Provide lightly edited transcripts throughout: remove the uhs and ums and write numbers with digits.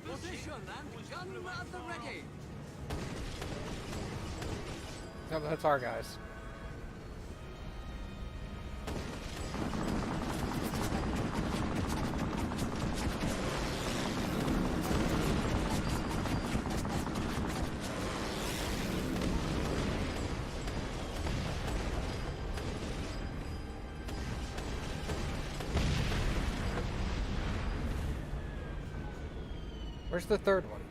position and gun at the ready. No, that's our guys. Where's the third one?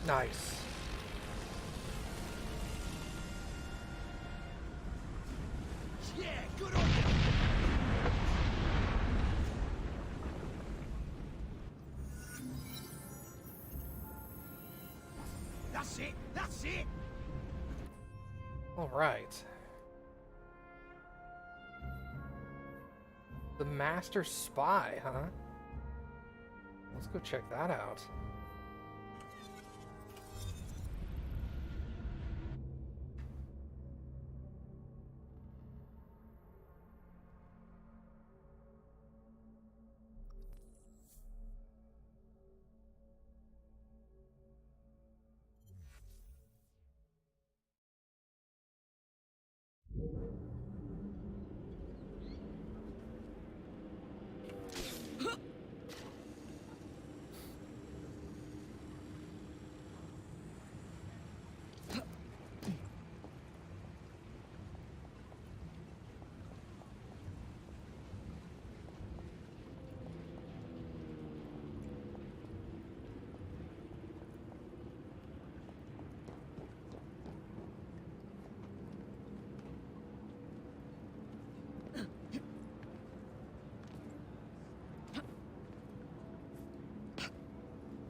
Nice. Yeah, good on you. That's it. That's it. All right. The Master Spy, huh? Let's go check that out.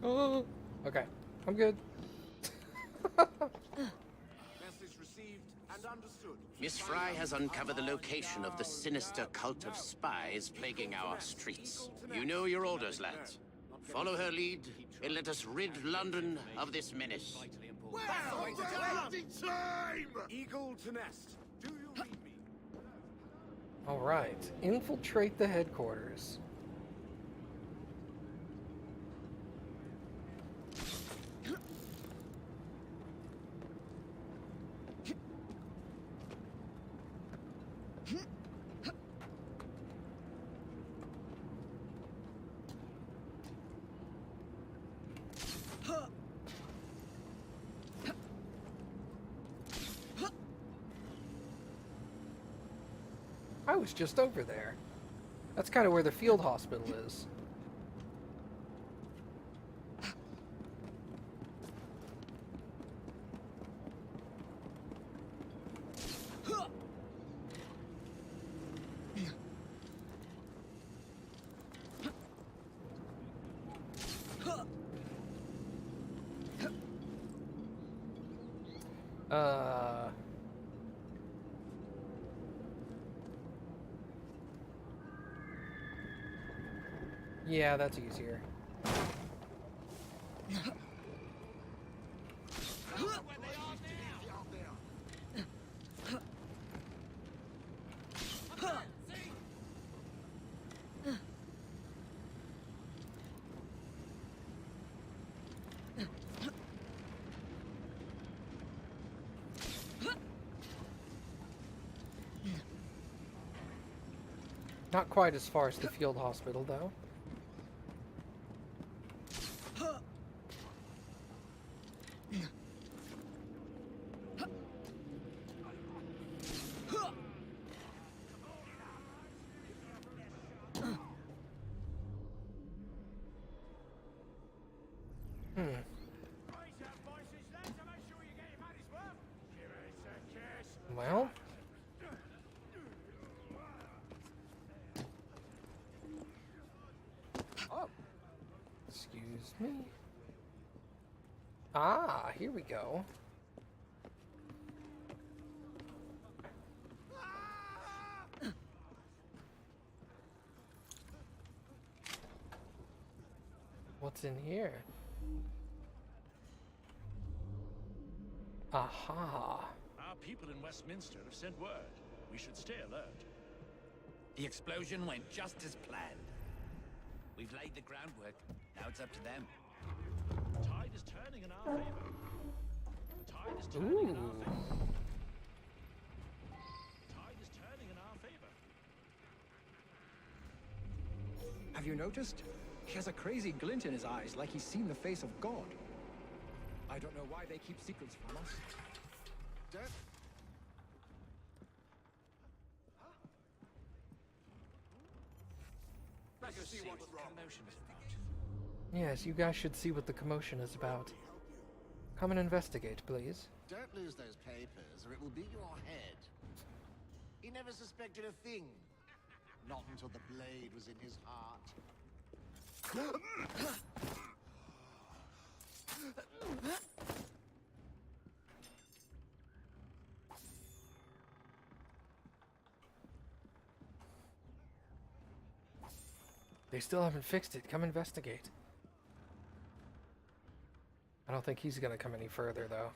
Oh, okay. I'm good. Message received and understood. Miss Fry has uncovered the location of the sinister cult of spies plaguing our streets. You know your orders, lads. Follow her lead, and let us rid London of this menace. Well, time! Eagle to nest. Do you read me? All right. Infiltrate the headquarters. I was just over there. That's kind of where the field hospital is. Yeah, that's easier. Not quite as far as the field hospital, though. Well, excuse me. Ah, here we go. What's in here? Aha. Our people in Westminster have sent word. We should stay alert. The explosion went just as planned. We've laid the groundwork. Now it's up to them. The tide is turning in our favor. The tide is turning in our favor. The tide is turning in our favor. Have you noticed? He has a crazy glint in his eyes, like he's seen the face of God. I don't know why they keep secrets from us. Let's see what's wrong. Commotion is about. Yes, you guys should see what the commotion is about. Come and investigate, please. Don't lose those papers, or it will be your head. He never suspected a thing. Not until the blade was in his heart. They still haven't fixed it. Come investigate. I don't think he's gonna come any further, though.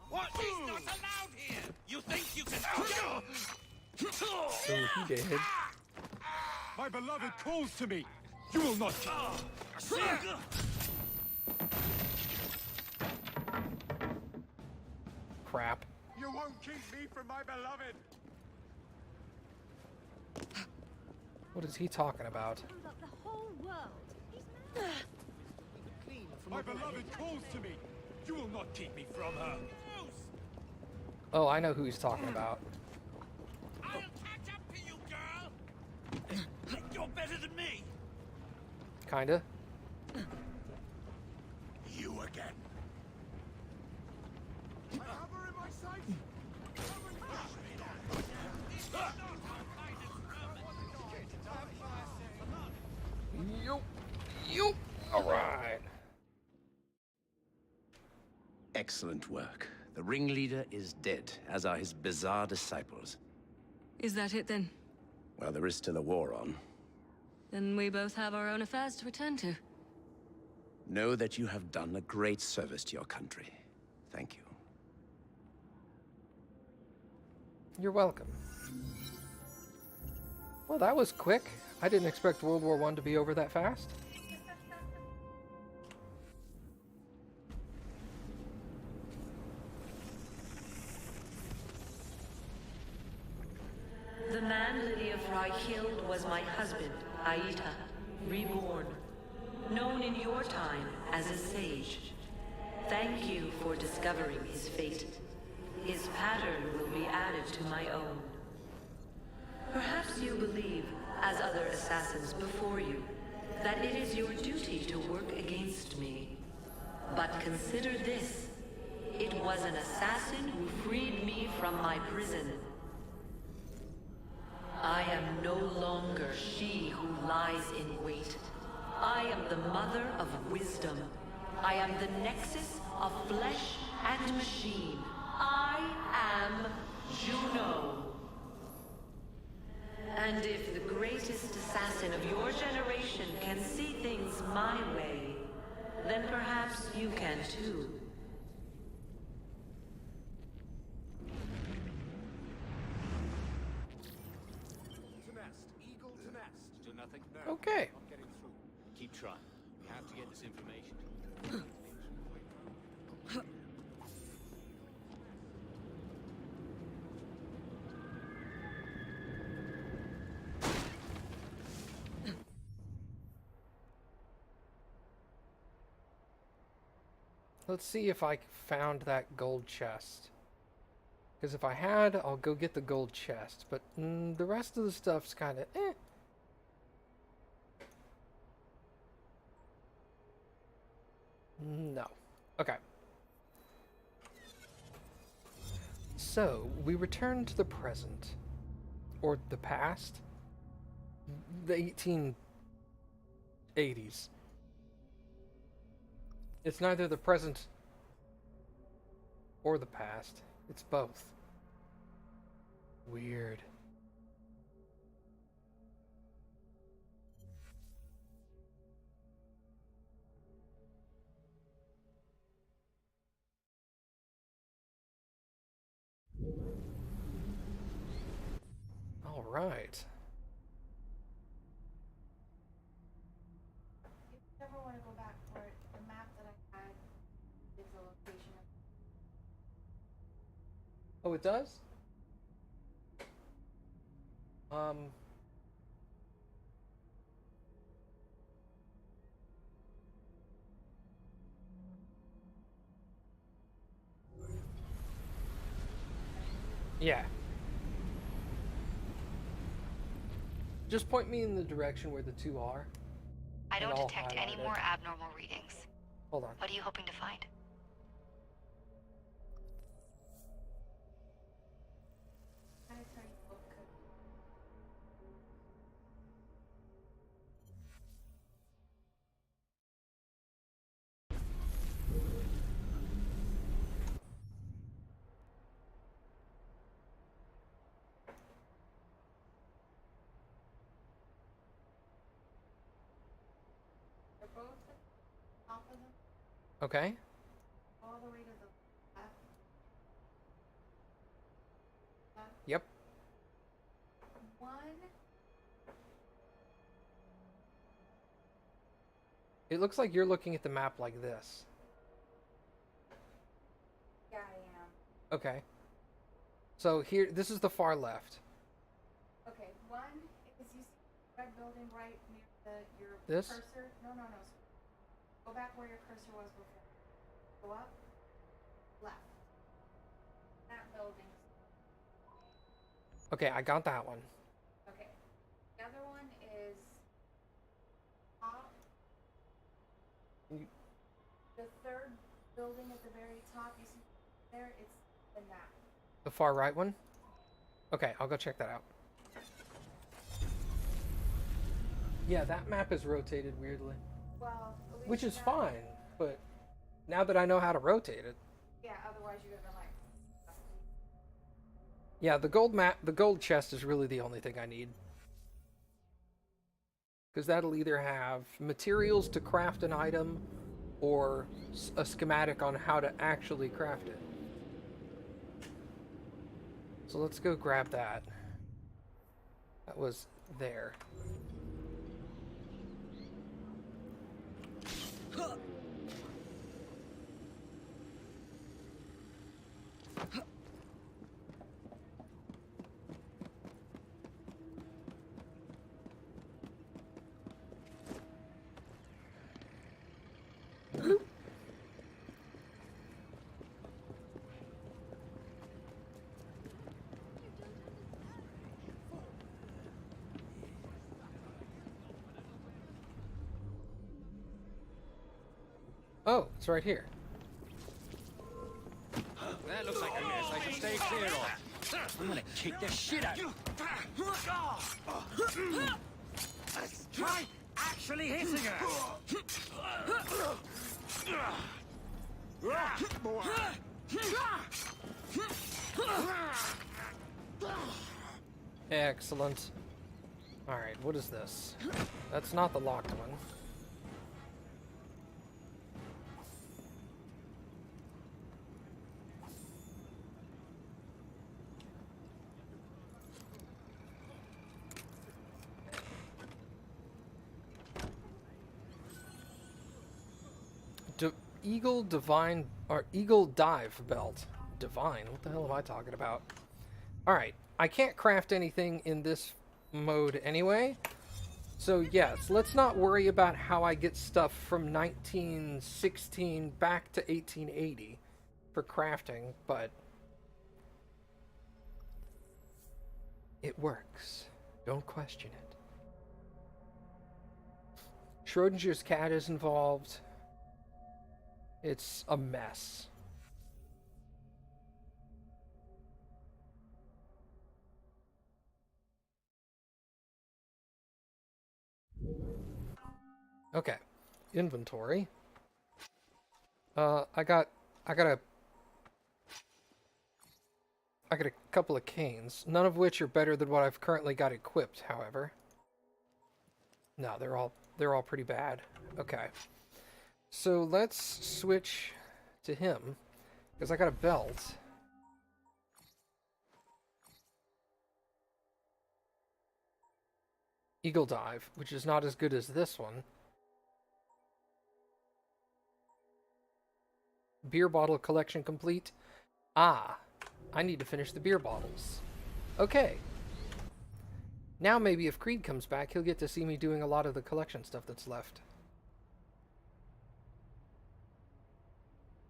What is not allowed here? You think you can... Oh, he did. My beloved calls to me. You will not kill. Crap. You won't keep me from my beloved. What is he talking about? About the whole world. He's My beloved calls to me. You will not keep me from her. Oh, I know who he's talking about. I'll catch up to you, girl! Think you're better than me? Kinda. You again. I have her in my sight. You. Alright. Excellent work. The ringleader is dead, as are his bizarre disciples. Is that it then? Well, there is still a war on. Then we both have our own affairs to attend to. Know that you have done a great service to your country. Thank you. You're welcome. Well, that was quick. I didn't expect World War I to be over that fast. The man Lydia Fry killed was my husband, Aita, reborn. Known in your time as a sage. Thank you for discovering his fate. His pattern will be added to my own. Perhaps you believe, as other assassins before you, that it is your duty to work against me. But consider this. It was an assassin who freed me from my prison. I am no longer she who lies in wait. I am the mother of wisdom. I am the nexus of flesh and machine. I am Juno. And if the greatest assassin of your generation can see things my way, then perhaps you can too. To nest. Eagle to nest. Do nothing? No. Okay. Not getting through. Keep trying. We have to get this information. Let's see if I found that gold chest. Because if I had, I'll go get the gold chest. But the rest of the stuff's kind of eh. No. Okay. So, we return to the present. Or the past. The 1880s. It's neither the present or the past. It's both. Weird. right. If you ever want to go back for it, the map that I had is the location of. Oh, it does? Yeah. Just point me in the direction where the two are. I don't and I'll detect any highlight it. more abnormal readings. Hold on. What are you hoping to find? Planetary book code. They're both at the top of them, Okay. all the way to the left. Yep. One. It looks like you're looking at the map like this. Yeah, I am. Okay. So here, this is the far left. Okay, one is you see the red building right near your This? cursor. No. Go back where your cursor was before. Go up. Left. That building. Okay, I got that one. Okay. The other one is top. You- The third building at the very top, you see there, it's in that. The far right one? Okay, I'll go check that out. Yeah, that map is rotated weirdly. Well, at least Which is that- fine, but now that I know how to rotate it. Yeah, otherwise you would have been like. Yeah, the gold chest is really the only thing I need. Because that'll either have materials to craft an item or a schematic on how to actually craft it. So let's go grab that. That was there. Oh, it's right here. That looks like a mess I should stay clear of. I'm gonna kick the shit out. Let's try actually hitting her. Excellent. Alright, what is this? That's not the locked one. Eagle dive belt. Divine. What the hell am I talking about? Alright, I can't craft anything in this mode anyway. So yes, let's not worry about how I get stuff from 1916 back to 1880 for crafting, but it works. Don't question it. Schrodinger's cat is involved. It's a mess. Okay, inventory. I got a couple of canes, none of which are better than what I've currently got equipped. However, no, they're all pretty bad. Okay, so let's switch to him because I got a belt. Eagle Dive, which is not as good as this one. Beer bottle collection complete. Ah, I need to finish the beer bottles. Okay. Now maybe if Creed comes back, he'll get to see me doing a lot of the collection stuff that's left.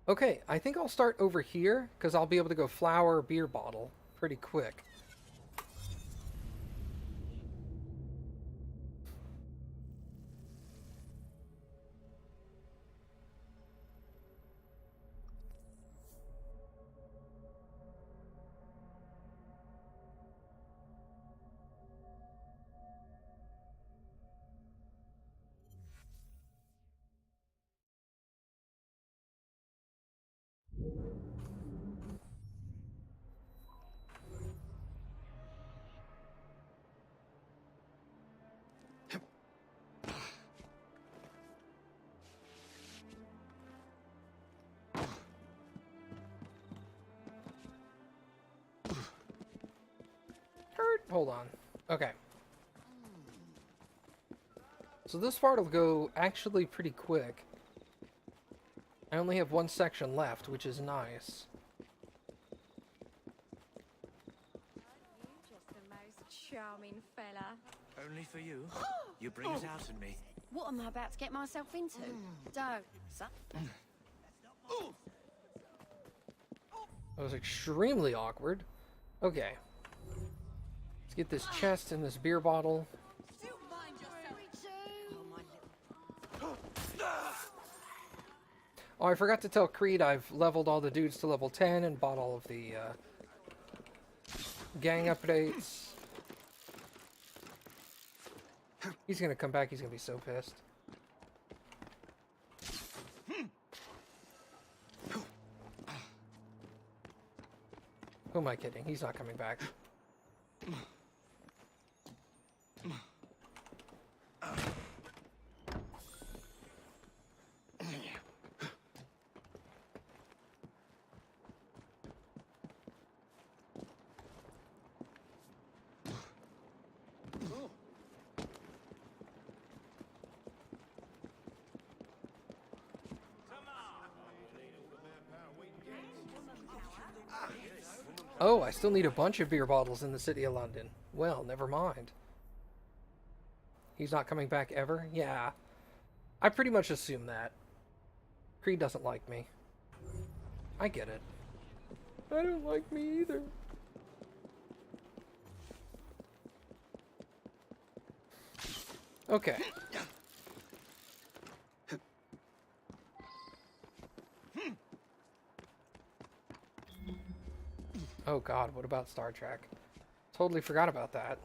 Okay, I think I'll start over here, because I'll be able to go flower, beer bottle pretty quick. Hold on. Okay. So this part will go actually pretty quick. I only have one section left, which is nice. Just the most charming fella. Only for you. You bring it out in me. What am I about to get myself into? Don't, son. That was extremely awkward. Okay. Let's get this chest and this beer bottle. Oh, I forgot to tell Creed I've leveled all the dudes to level 10 and bought all of the gang updates. He's gonna come back, he's gonna be so pissed. Who am I kidding? He's not coming back. Oh, I still need a bunch of beer bottles in the City of London. Well, never mind. He's not coming back ever? Yeah. I pretty much assume that. Creed doesn't like me. I get it. I don't like me either. Okay. Oh god, what about Star Trek? Totally forgot about that.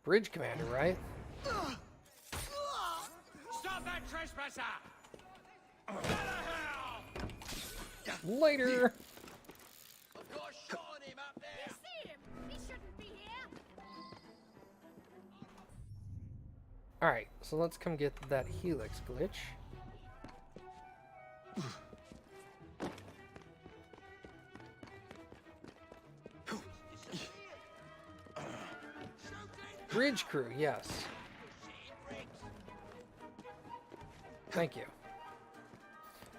Bridge commander, right? Stop that trespasser! Later! I've got a shot on him up there! See him! He shouldn't be here! Alright, so let's come get that helix glitch. Bridge crew, yes. Thank you.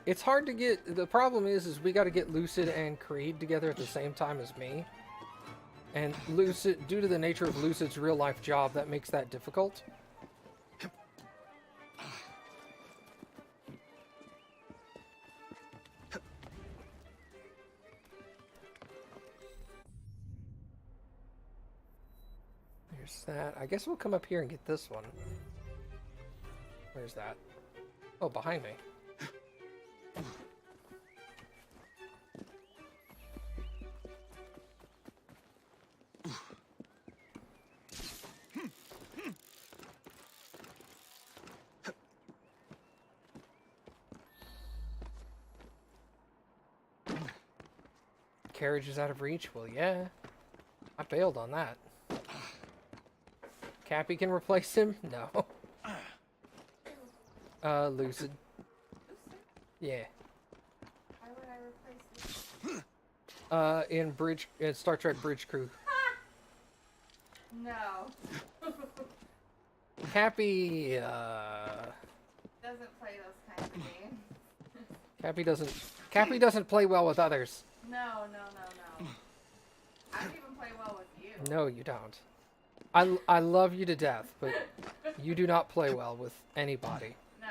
It's hard to get... The problem is we got to get Lucid and Creed together at the same time as me. And Lucid, due to the nature of Lucid's real-life job, that makes that difficult. There's that. I guess we'll come up here and get this one. Where's that? Oh, behind me. Carriage is out of reach? Well, yeah. I bailed on that. Cappy can replace him? No. Lucid. Yeah. Why would I replace this? In Star Trek Bridge Crew. No. Cappy, Doesn't play those kinds of games. Cappy doesn't play well with others. No. I don't even play well with you. No, you don't. I love you to death, but you do not play well with anybody. No,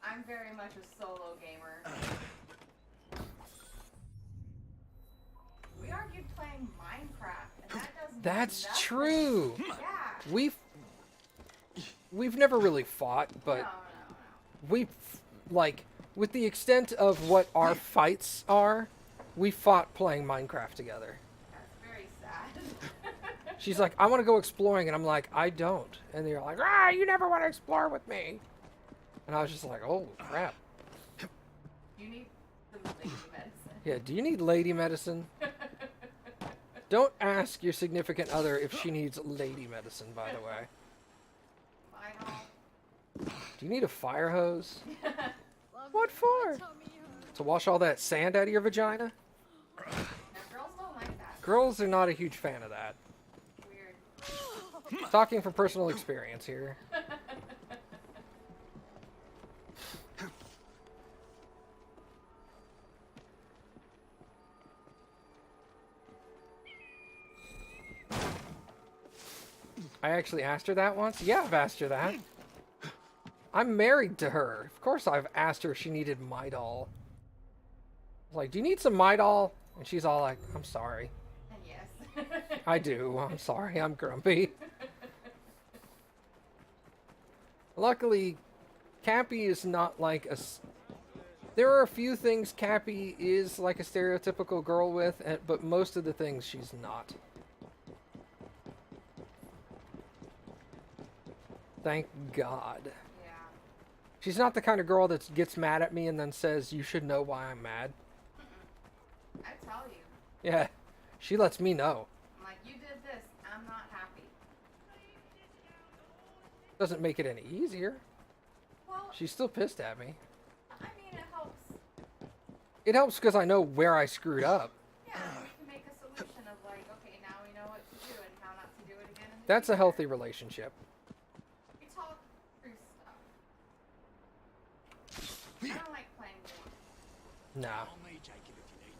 I'm very much a solo gamer. We argued playing Minecraft, and that does That's nothing. true. Yeah. We've never really fought, but No. we like with the extent of what our fights are, we fought playing Minecraft together. That's very sad. She's like, I want to go exploring, and I'm like, I don't. And you're like, you never want to explore with me. And I was just like, oh crap. You need some lady medicine. Yeah, do you need lady medicine? Don't ask your significant other if she needs lady medicine, by the way. I don't. Do you need a fire hose? What for? To wash all that sand out of your vagina? No, girls don't like that. Girls are not a huge fan of that. Weird. Talking from personal experience here. I actually asked her that once. Yeah, I've asked her that. I'm married to her. Of course I've asked her if she needed Midol. I was like, do you need some Midol? And she's all like, I'm sorry. And yes. I do. I'm sorry. I'm grumpy. Luckily, Cappy is not like a... There are a few things Cappy is like a stereotypical girl with, but most of the things she's not. Thank God. Yeah. She's not the kind of girl that gets mad at me and then says, you should know why I'm mad. I tell you. Yeah, she lets me know. I'm like, you did this. I'm not happy. Doesn't make it any easier. Well, She's still pissed at me. I mean, it helps. It helps because I know where I screwed up. Yeah, we can make a solution of like, okay, now we know what to do and how not to do it again. In the That's a future. healthy relationship. We talk through stuff. I don't like playing games. Nah. Call me, Jacob, if you need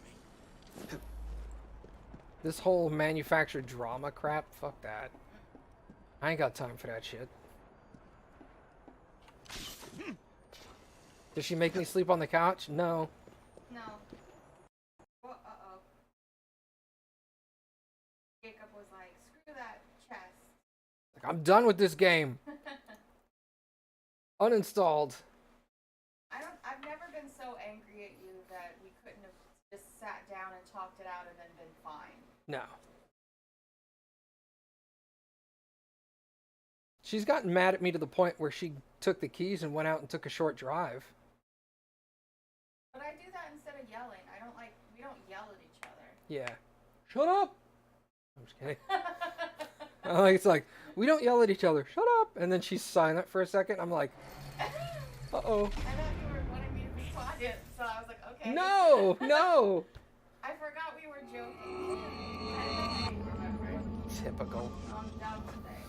me. This whole manufactured drama crap, fuck that. I ain't got time for that shit. Does she make me sleep on the couch? No. No. Well, uh-oh. Jacob was like, screw that chest. Like, I'm done with this game. Uninstalled. I've never been so angry at you that we couldn't have just sat down and talked it out and then been fine. No. She's gotten mad at me to the point where she took the keys and went out and took a short drive. But I do that instead of yelling. We don't yell at each other. Yeah. Shut up! I'm just kidding. It's like, we don't yell at each other. Shut up! And then she's silent for a second. I'm like, uh-oh. I thought you were wanting me to be quiet, so I was like, okay. No! No! I forgot we were joking. I didn't know how you remembered. Typical. I'm dumb today.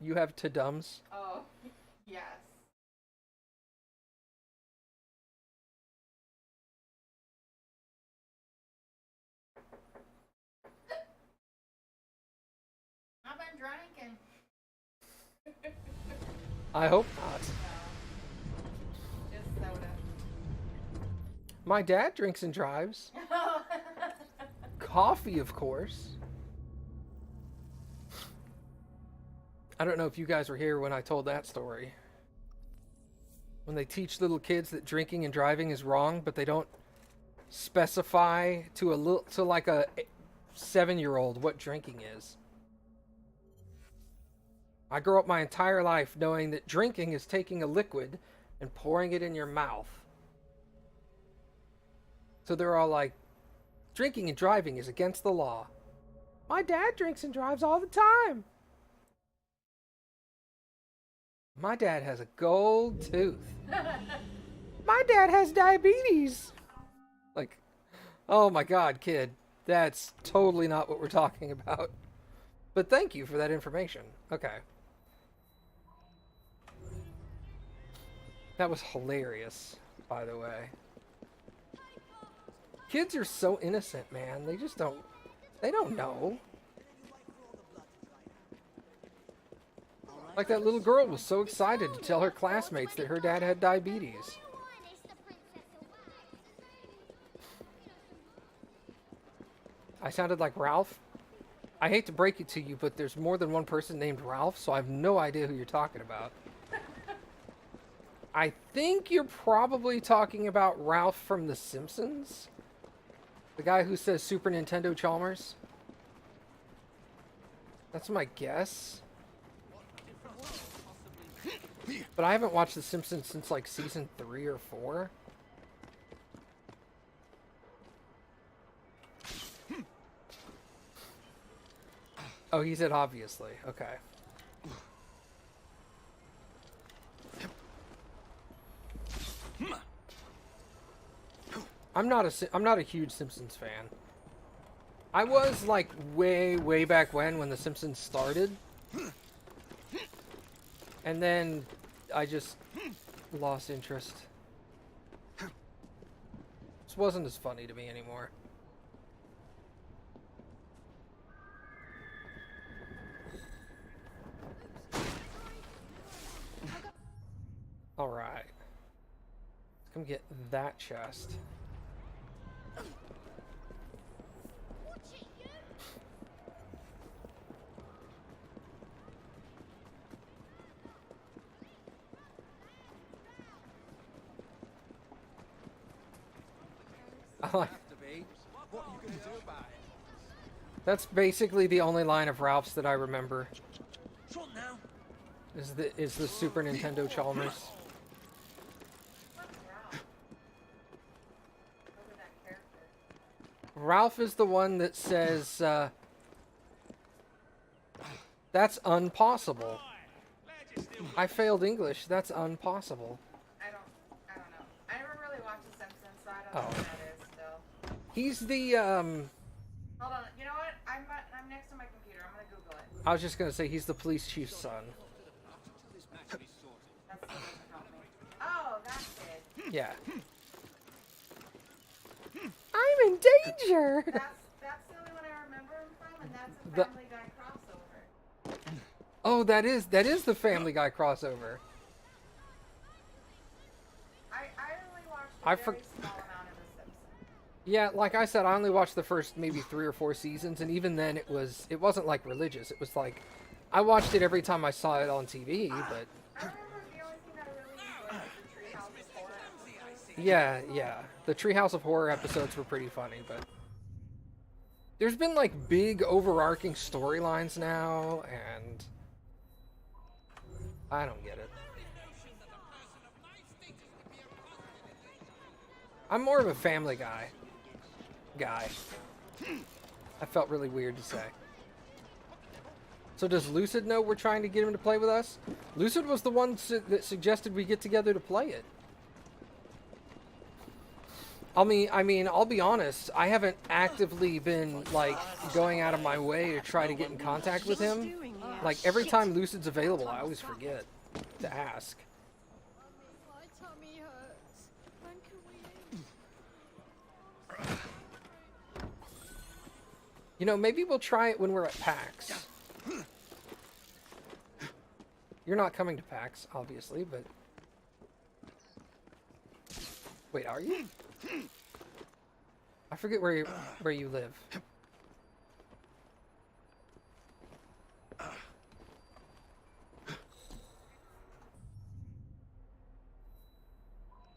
You have to-dums? Oh, yes. I've been drinking. I hope not. No. Just soda. My dad drinks and drives. Coffee, of course. I don't know if you guys were here when I told that story. When they teach little kids that drinking and driving is wrong, but they don't specify to like a 7-year-old what drinking is. I grew up my entire life knowing that drinking is taking a liquid and pouring it in your mouth. So they're all like, drinking and driving is against the law. My dad drinks and drives all the time. My dad has a gold tooth. My dad has diabetes. Like, oh my God, kid. That's totally not what we're talking about. But thank you for that information. Okay. That was hilarious, by the way. Kids are so innocent, man. They just don't... They don't know. Like that little girl was so excited to tell her classmates that her dad had diabetes. I sounded like Ralph. I hate to break it to you, but there's more than one person named Ralph, so I have no idea who you're talking about. I think you're probably talking about Ralph from The Simpsons. The guy who says Super Nintendo Chalmers. That's my guess. But I haven't watched The Simpsons since like season 3 or 4. Oh, he said obviously. Okay. I'm not a huge Simpsons fan. I was like way back when the Simpsons started. And then I just lost interest. This wasn't as funny to me anymore. All right. Let's come get that chest. That's basically the only line of Ralph's that I remember. Is the Super Nintendo Chalmers. Ralph is the one that says, that's impossible. I failed English. That's impossible. I don't know. I never really watched The Simpsons, so I don't know what that is still. He's the, Hold on. You know what? I'm next to my computer. I'm gonna Google it. I was just gonna say he's the police chief's son. That still doesn't help me. Oh, that kid. Yeah. I'm in danger! That's the only one I remember him from, and that's a Family Guy crossover. Oh, that is the Family Guy crossover. I only watched a very small amount of The Simpsons. Yeah, like I said, I only watched the first maybe 3 or 4 seasons, and even then it wasn't like religious. It was like I watched it every time I saw it on TV, but I remember the only thing that I really enjoyed was the Treehouse of Horror episodes. yeah. The Treehouse of Horror episodes were pretty funny, but there's been like big overarching storylines now, and I don't get it. I'm more of a Family Guy. That felt really weird to say. So does Lucid know we're trying to get him to play with us? Lucid was the one that suggested we get together to play it. I mean, I'll be honest. I haven't actively been like going out of my way to try to get in contact with him. Like every time Lucid's available, I always forget to ask. My tummy hurts. When can we eat? You know, maybe we'll try it when we're at PAX. You're not coming to PAX, obviously, but... Wait, are you? I forget where you live.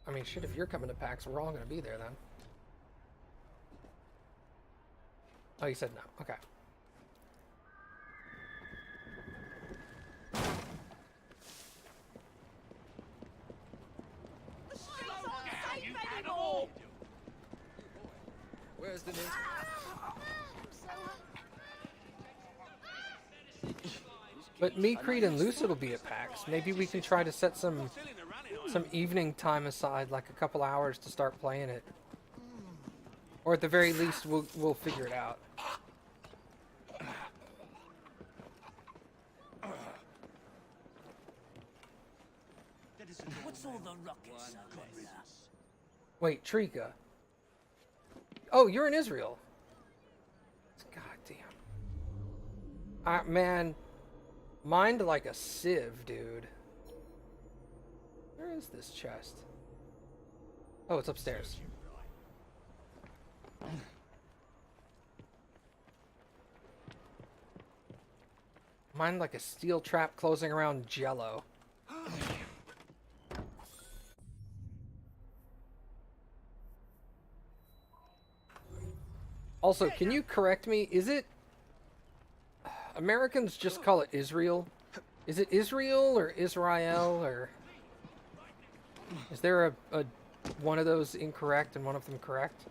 I mean, shit, if you're coming to PAX, we're all going to be there then. Oh, you said no. Okay. Where's the news? But me, Creed, and Lucid will be at PAX. Maybe we can try to set some evening time aside, like a couple hours, to start playing it. Or at the very least, we'll figure it out. That is What's all the rockets circles? Wait, Trika. Oh, you're in Israel. God damn. Man, mind like a sieve, dude. Where is this chest? Oh, it's upstairs. Mind like a steel trap closing around Jello. Also, can you correct me? Is it... Americans just call it Israel? Is it Israel or Israel or... Is there a one of those incorrect and one of them correct?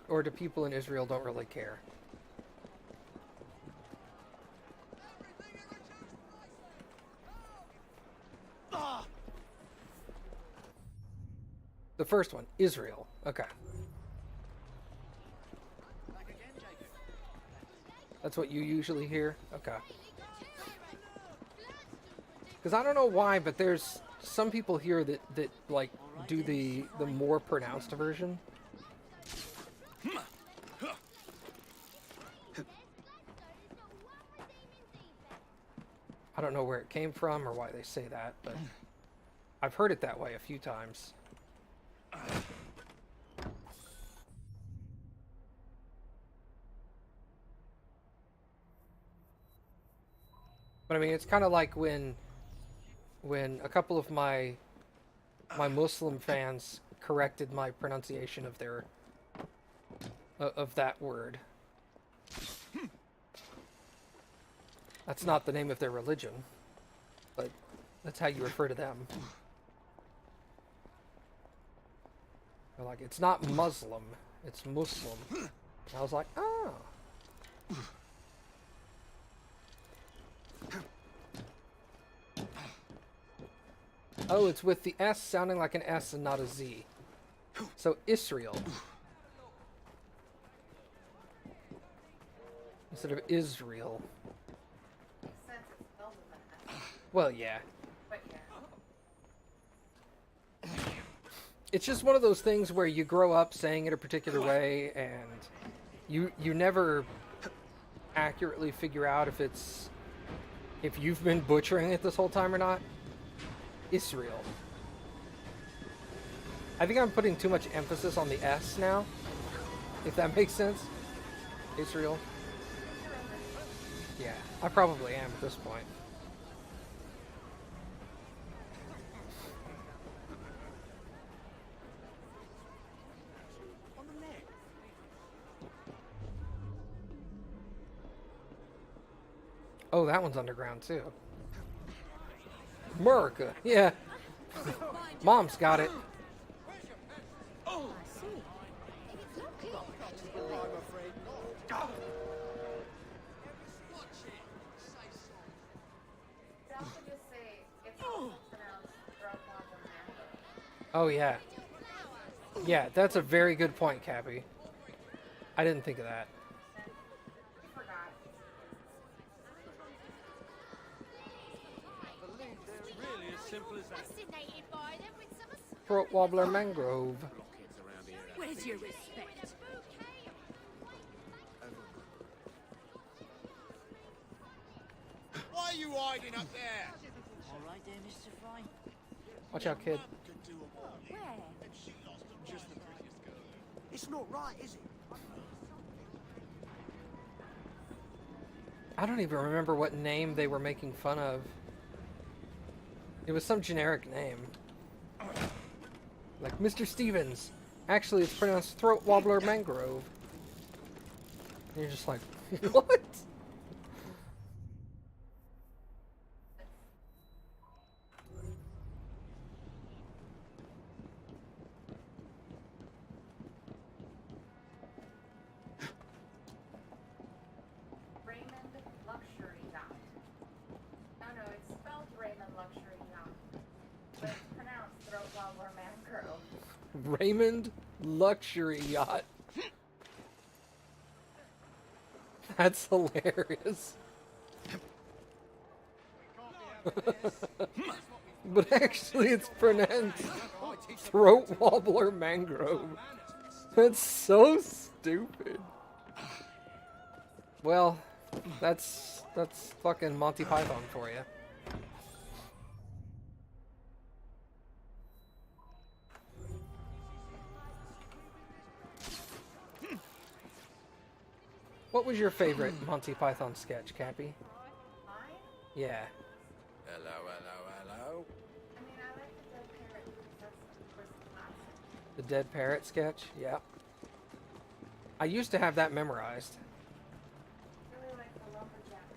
Or do people in Israel don't really care? The first one, Israel. Okay. That's what you usually hear? Okay. Because I don't know why, but there's some people here that like, do the more pronounced version. I don't know where it came from or why they say that, but I've heard it that way a few times. But I mean, it's kind of like when a couple of my Muslim fans corrected my pronunciation of their of that word. That's not the name of their religion, but that's how you refer to them. They're like, it's not Muslim, it's Muslim. And I was like, oh. Oh, it's with the S sounding like an S and not a Z. So, Israel. Instead of Israel. Well, yeah. It's just one of those things where you grow up saying it a particular way, and you never accurately figure out if you've been butchering it this whole time or not. Israel. I think I'm putting too much emphasis on the S now, if that makes sense. Israel. Yeah, I probably am at this point. Oh, that one's underground too. America, yeah. Mom's got it. Oh, I see. Oh, yeah. Yeah, that's a very good point, Cappy. I didn't think of that. Throat Wobbler Mangrove. Where's your respect? Why are you hiding up there? All right there, Mr. Fry. Watch out, kid. Where? It's not right, is it? I don't even remember what name they were making fun of. It was some generic name. Like Mr. Stevens. Actually, it's pronounced Throat Wobbler Mangrove. And you're just like, what? Raymond Luxury Yacht. No, it's spelled Raymond Luxury Yacht. But it's pronounced Throat Wobbler Mangrove. Raymond Luxury Yacht. That's hilarious. But actually it's pronounced throat wobbler mangrove. That's so stupid. Well, that's fucking Monty Python for you. What was your favorite Monty Python sketch, Cappy? Yeah. Hello, hello, hello. I mean, I like the dead parrot because that's the first classic. The dead parrot sketch? Yeah. I used to have that memorized. I really like the lumberjacks.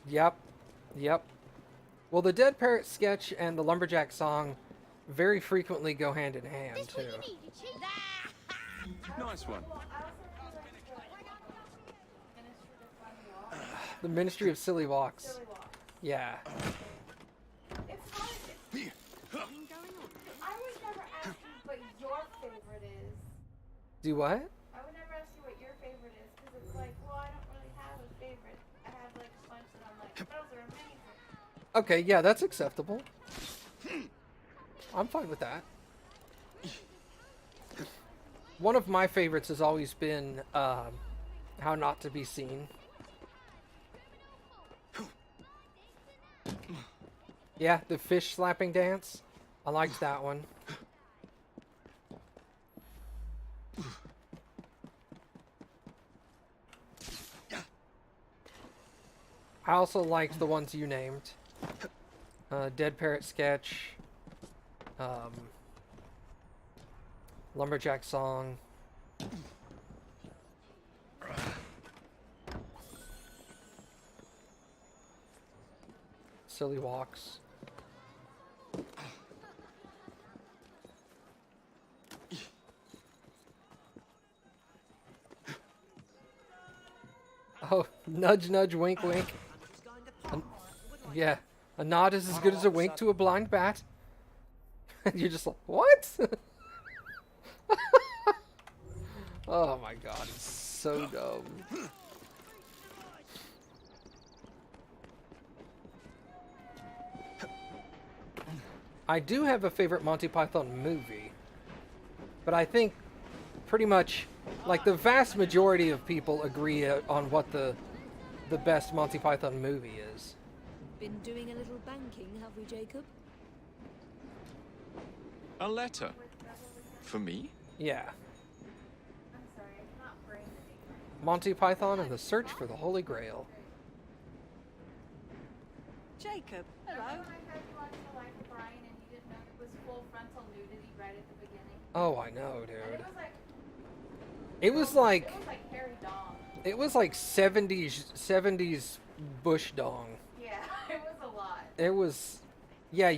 Yep. Yep. Well, the dead parrot sketch and the lumberjack song very frequently go hand in hand, too. Nice one. The Ministry of Silly Walks. Yeah. It's hard. I would never ask you what your favorite is. Do what? I would never ask you what your favorite is because it's like, well, I don't really have a favorite. I have like a bunch that I'm like, those are amazing. Okay, yeah, that's acceptable. I'm fine with that. One of my favorites has always been How Not to Be Seen. Yeah, the fish slapping dance. I liked that one. I also liked the ones you named. Dead Parrot Sketch. Lumberjack Song. Silly Walks. Oh, nudge, nudge, wink, wink. Yeah, a nod is as good as a wink to a blind bat. You're just like, what? Oh my god, it's so dumb. I do have a favorite Monty Python movie, but I think pretty much, like, the vast majority of people agree on what the best Monty Python movie is. Been doing a little banking, have we, Jacob? A letter? For me? Yeah. I'm sorry, it's not brain anymore. Monty Python and the Search for the Holy Grail. Jacob, hello. Remember when I had you watch The Life of Brian and you didn't know it was full frontal nudity right at the beginning? Oh, I know, dude. And it was like... It was like... It was like Harry Dong. It was like 70s Bush dong. Yeah, it was a lot. It was... Yeah,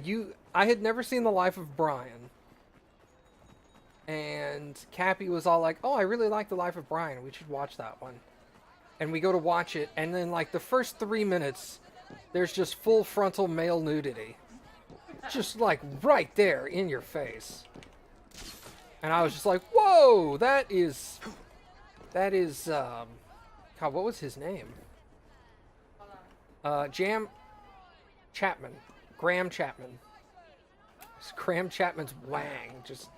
I had never seen The Life of Brian. And Cappy was all like, oh, I really like The Life of Brian. We should watch that one. And we go to watch it, and then like the first 3 minutes, there's just full frontal male nudity. Just like right there in your face. And I was just like, whoa, that is, God, what was his name? Graham Chapman. It's Graham Chapman's wang, just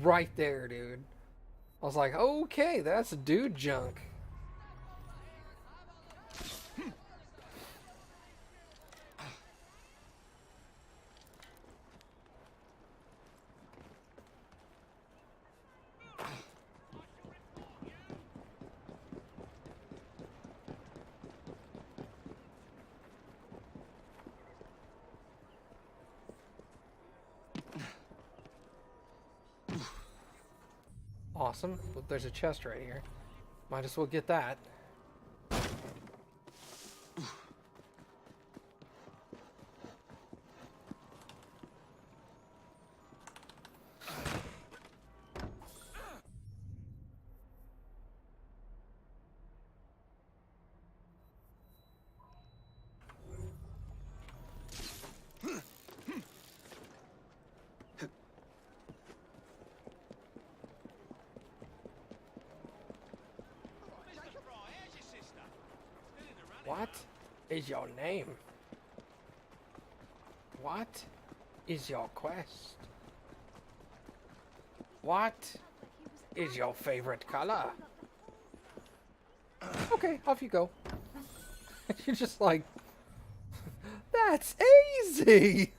right there, dude. I was like, okay, that's dude junk. Awesome. Well, there's a chest right here. Might as well get that. What is your name? What is your quest? What is your favorite color? Okay, off you go. You're just like, that's easy!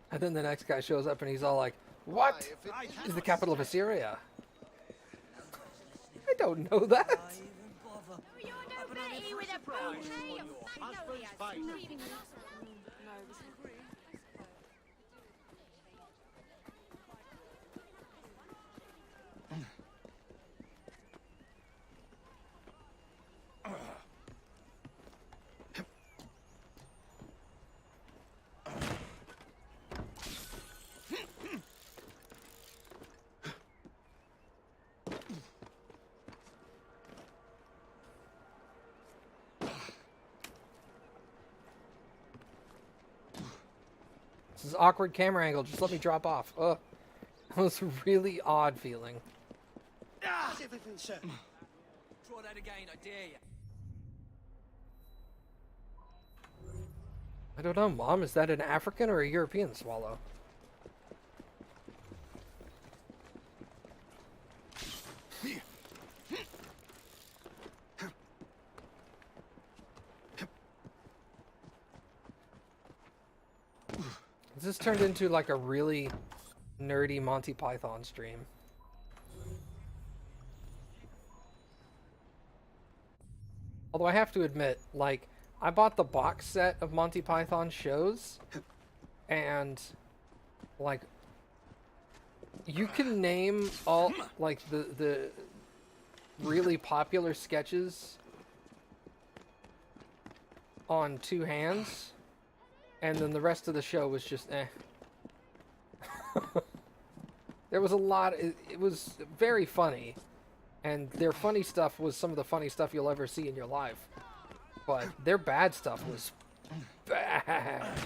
And then the next guy shows up and he's all like, what is the capital of Assyria? I don't know that. This is awkward camera angle. Just let me drop off. Ugh. That was a really odd feeling. How's everything, sir? Try that again, I dare you. I don't know, Mom. Is that an African or a European swallow? This turned into like a really nerdy Monty Python stream. Although I have to admit, like, I bought the box set of Monty Python shows, and, like, you can name all, like, the really popular sketches on two hands, and then the rest of the show was just, eh. There was a lot, it was very funny. And their funny stuff was some of the funny stuff you'll ever see in your life. But their bad stuff was bad.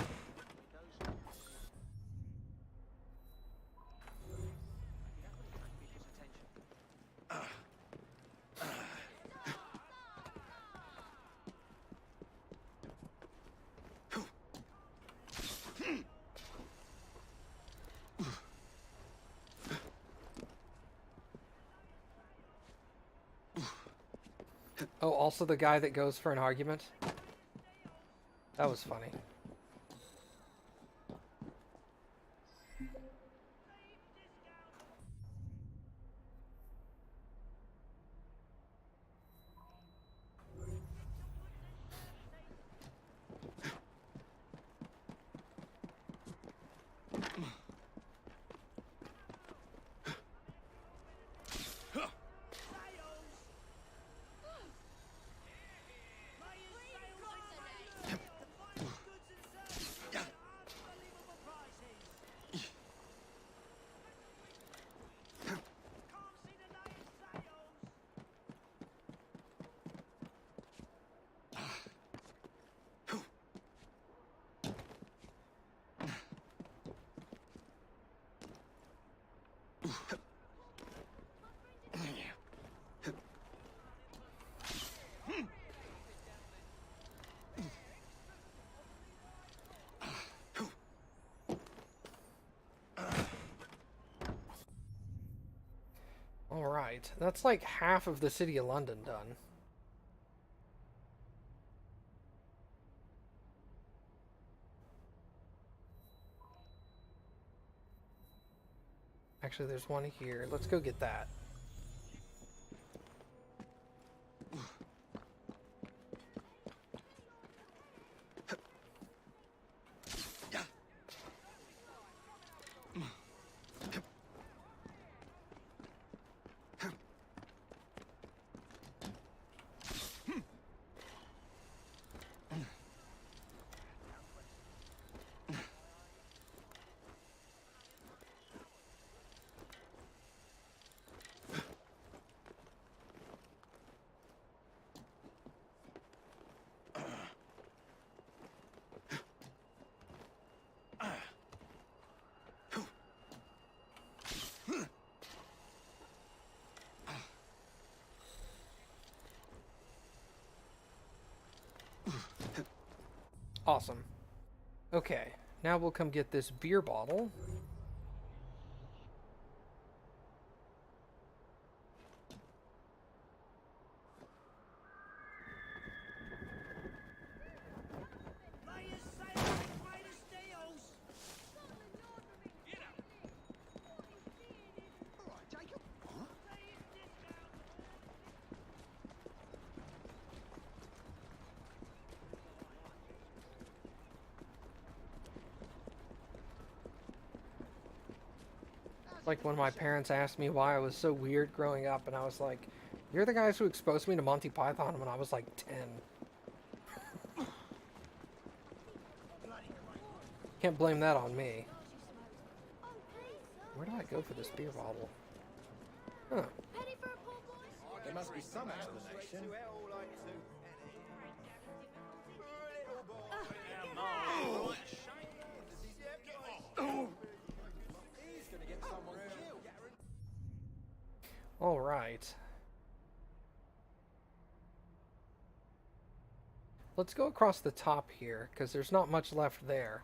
Oh, also the guy that goes for an argument? That was funny. Alright, that's like half of the city of London done. Actually, there's one here. Let's go get that. Awesome. Okay, now we'll come get this beer bottle. Like when my parents asked me why I was so weird growing up, and I was like, you're the guys who exposed me to Monty Python when I was like 10. Can't blame that on me. Where do I go for this beer bottle? Huh. There must be some explanation. All right. Let's go across the top here, because there's not much left there.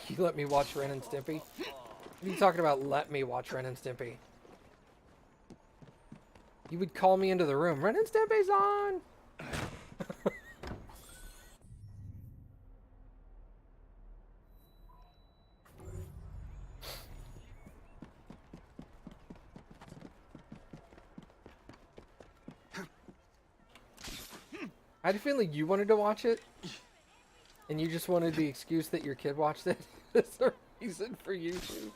You let me watch Ren and Stimpy? What are you talking about, let me watch Ren and Stimpy? You would call me into the room, Ren and Stimpy's on! I had a feeling you wanted to watch it, and you just wanted the excuse that your kid watched it. That's the reason for you to.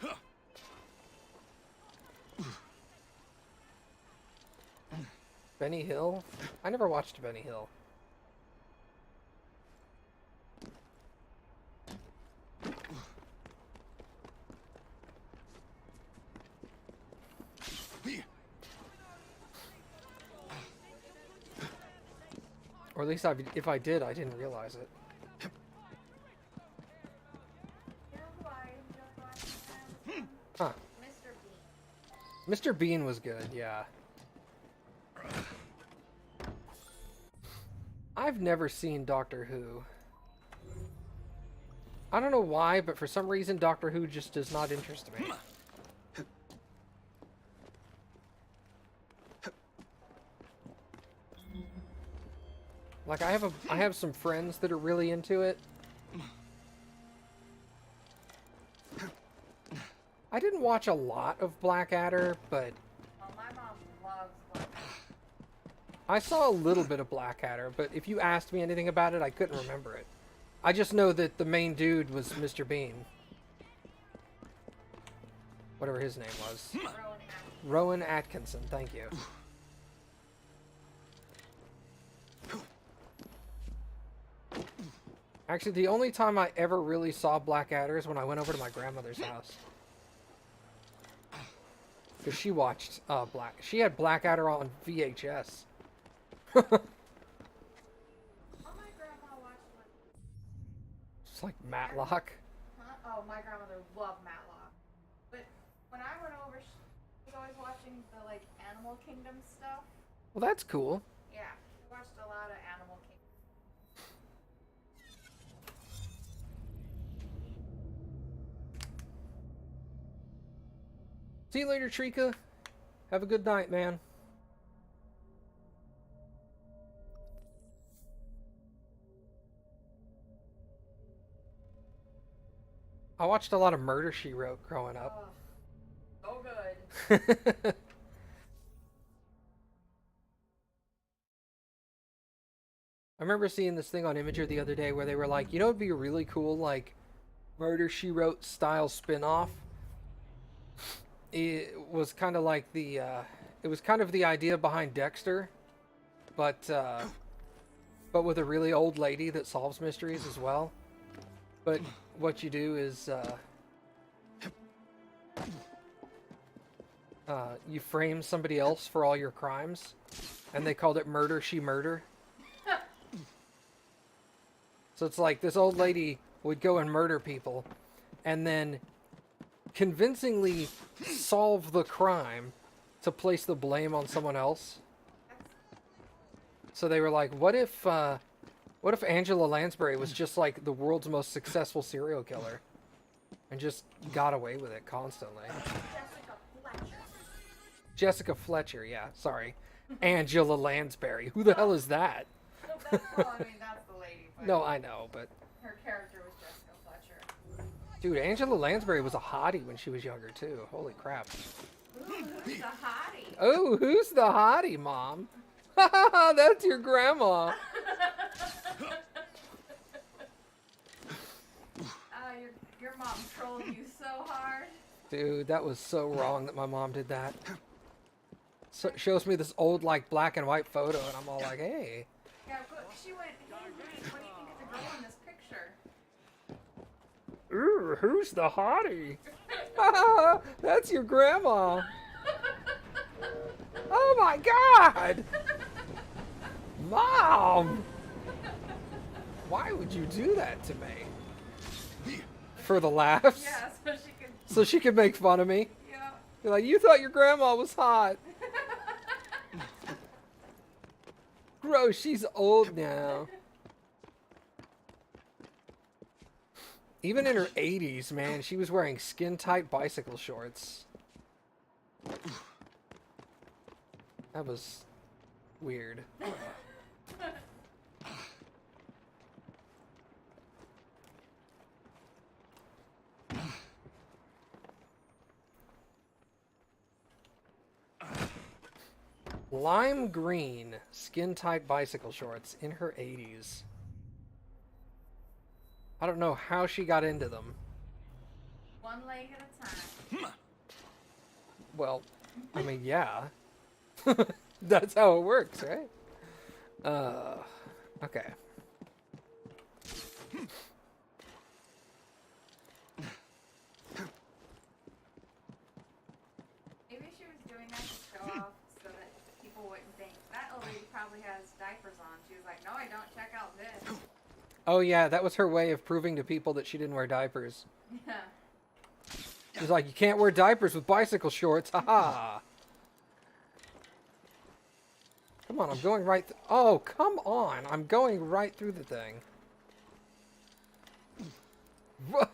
Benny Hill? I never watched Benny Hill. Or at least if I did, I didn't realize it. Huh. Mr. Bean was good, yeah. I've never seen Doctor Who. I don't know why, but for some reason Doctor Who just does not interest me. Like I have some friends that are really into it. I didn't watch a lot of Blackadder, but my mom loves Blackadder. I saw a little bit of Blackadder, but if you asked me anything about it, I couldn't remember it. I just know that the main dude was Mr. Bean. Whatever his name was. Rowan Atkinson, thank you. Actually, the only time I ever really saw Blackadder is when I went over to my grandmother's house. Because she watched she had Blackadder on VHS. Oh, my grandma watched one. It's like Matlock. Huh? Oh, my grandmother loved Matlock. But when I went over, she was always watching the, like, Animal Kingdom stuff. Well, that's cool. Yeah, we watched a lot of Animal Kingdom. See you later, Trika. Have a good night, man. I watched a lot of Murder, She Wrote growing up. Oh, so good. I remember seeing this thing on Imager the other day where they were like, you know, it'd be a really cool, like, Murder, She Wrote style spin-off. It was kind of like the, it was kind of the idea behind Dexter, but with a really old lady that solves mysteries as well. But what you do is, you frame somebody else for all your crimes. and they called it Murder, She Murder. So it's like this old lady would go and murder people and then convincingly solve the crime to place the blame on someone else. So they were like, what if Angela Lansbury was just like the world's most successful serial killer and just got away with it constantly? Jessica Fletcher, yeah, sorry. Angela Lansbury. Who the hell is that? Well, I mean, that's the lady. No, I know, but... Her character was Jessica Fletcher. Dude, Angela Lansbury was a hottie when she was younger, too. Holy crap. Ooh, who's the hottie? Oh, who's the hottie, Mom? That's your grandma. Your mom trolled you so hard. Dude, that was so wrong that my mom did that. So, shows me this old, like, black and white photo, and I'm all like, hey. Yeah, but she went, hey, what do you think of the girl in this picture? Ooh, who's the hottie? That's your grandma. Oh my god! Mom! Why would you do that to me? For the laughs? Yeah, so she could make fun of me? Yeah. You're like, you thought your grandma was hot. Bro, she's old now. Even in her 80s, man, she was wearing skin-tight bicycle shorts. That was weird. Lime green, skin-tight bicycle shorts in her 80s. I don't know how she got into them. One leg at a time. Well, I mean, yeah. That's how it works, right? Okay. Maybe she was doing that to show off so that people wouldn't think, that old lady probably has diapers on. She was like, no, I don't. Check out this. Oh yeah, that was her way of proving to people that she didn't wear diapers. Yeah. She's like, you can't wear diapers with bicycle shorts, haha. Come on, I'm going right oh, come on, I'm going right through the thing. What?